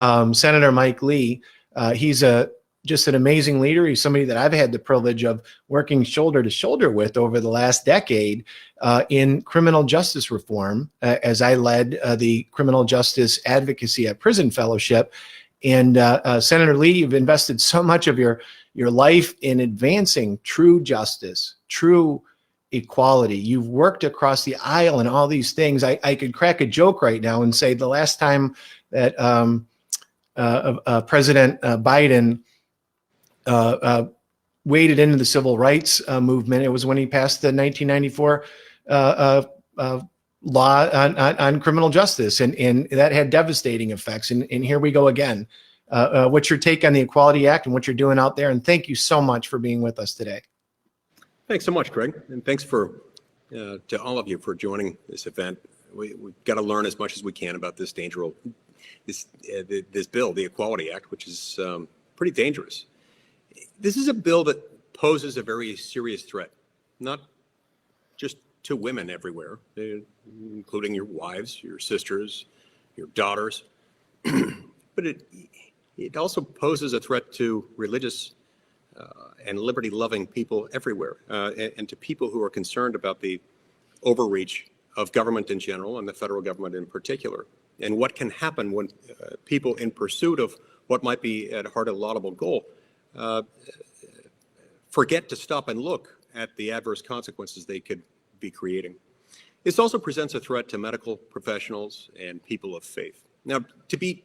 Senator Mike Lee. He's just an amazing leader. He's somebody that I've had the privilege of working shoulder to shoulder with over the last decade in criminal justice reform, as I led the criminal justice advocacy at Prison Fellowship. And Senator Lee, you've invested so much of your life in advancing true justice, true equality. You've worked across the aisle and all these things. I could crack a joke right now and say the last time that President Biden waded into the civil rights movement, it was when he passed the 1994 law on criminal justice, and that had devastating effects. And here we go again. What's your take on the Equality Act and what you're doing out there? And thank you so much for being with us today. Thanks so much, Greg, and thanks to all of you for joining this event. We've got to learn as much as we can about this dangerous this bill, the Equality Act, which is pretty dangerous. This is a bill that poses a very serious threat, not just to women everywhere, including your wives, your sisters, your daughters, but it also poses a threat to religious and liberty-loving people everywhere, and to people who are concerned about the overreach of government in general and the federal government in particular, and what can happen when people in pursuit of what might be at heart a laudable goal forget to stop and look at the adverse consequences they could be creating. This also presents a threat to medical professionals and people of faith. Now, to be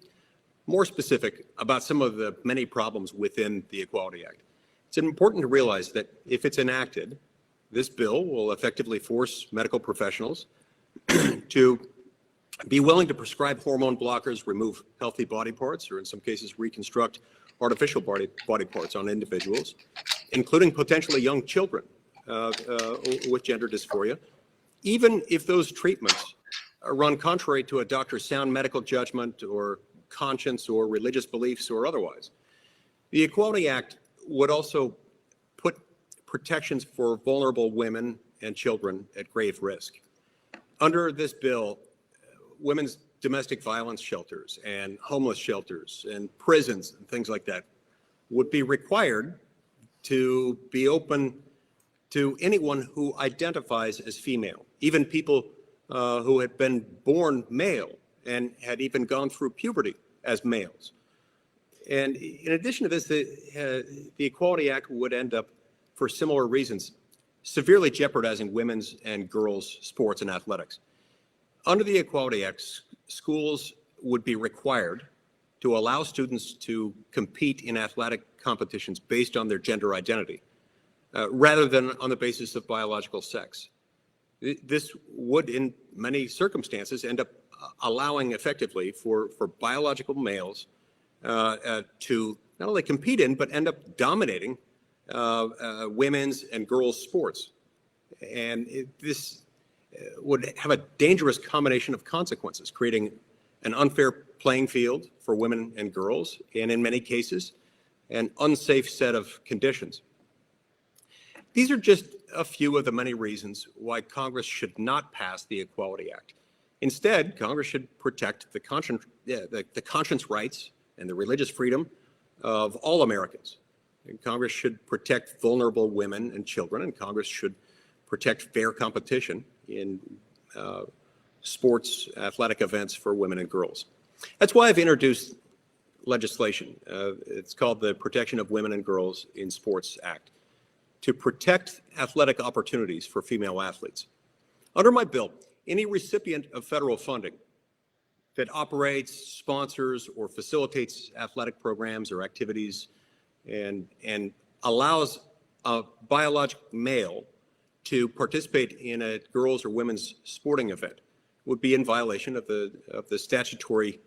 more specific about some of the many problems within the Equality Act, it's important to realize that if it's enacted, this bill will effectively force medical professionals to be willing to prescribe hormone blockers, remove healthy body parts, or in some cases reconstruct artificial body parts on individuals, including potentially young children with gender dysphoria, even if those treatments run contrary to a doctor's sound medical judgment or conscience or religious beliefs or otherwise. The Equality Act would also put protections for vulnerable women and children at grave risk. Under this bill, women's domestic violence shelters and homeless shelters and prisons and things like that would be required to be open to anyone who identifies as female, even people who had been born male and had even gone through puberty as males. And in addition to this, the Equality Act would end up, for similar reasons, severely jeopardizing women's and girls' sports and athletics. Under the Equality Act, schools would be required to allow students to compete in athletic competitions based on their gender identity, rather than on the basis of biological sex. This would, in many circumstances, end up allowing effectively for biological males to not only compete in, but end up dominating women's and girls' sports. And this would have a dangerous combination of consequences, creating an unfair playing field for women and girls, and in many cases, an unsafe set of conditions. These are just a few of the many reasons why Congress should not pass the Equality Act. Instead, Congress should protect the conscience rights and the religious freedom of all Americans. And Congress should protect vulnerable women and children, and Congress should protect fair competition in sports athletic events for women and girls. That's why I've introduced legislation. It's called the Protection of Women and Girls in Sports Act, to protect athletic opportunities for female athletes. Under my bill, any recipient of federal funding that operates, sponsors, or facilitates athletic programs or activities and allows a biological male to participate in a girls' or women's sporting event would be in violation of the statutory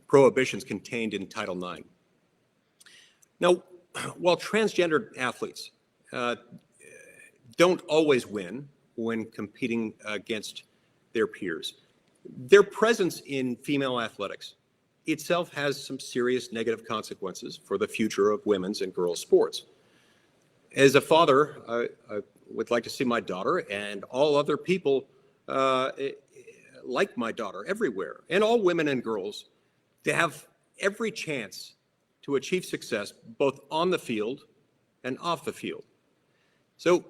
prohibitions contained in Title IX. Now, while transgender athletes don't always win when competing against their peers, their presence in female athletics itself has some serious negative consequences for the future of women's and girls' sports. As a father, I would like to see my daughter and all other people like my daughter everywhere, and all women and girls, to have every chance to achieve success both on the field and off the field. So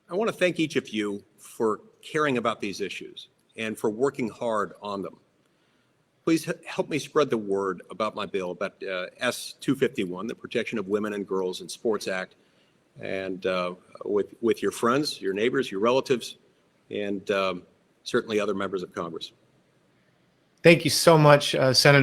I want to thank each of you for caring about these issues and for working hard on them. Please help me spread the word about my bill, about S-251, the Protection of Women and Girls in Sports Act, and with your friends, your neighbors, your relatives, and certainly other members of Congress. Thank you so much, Senator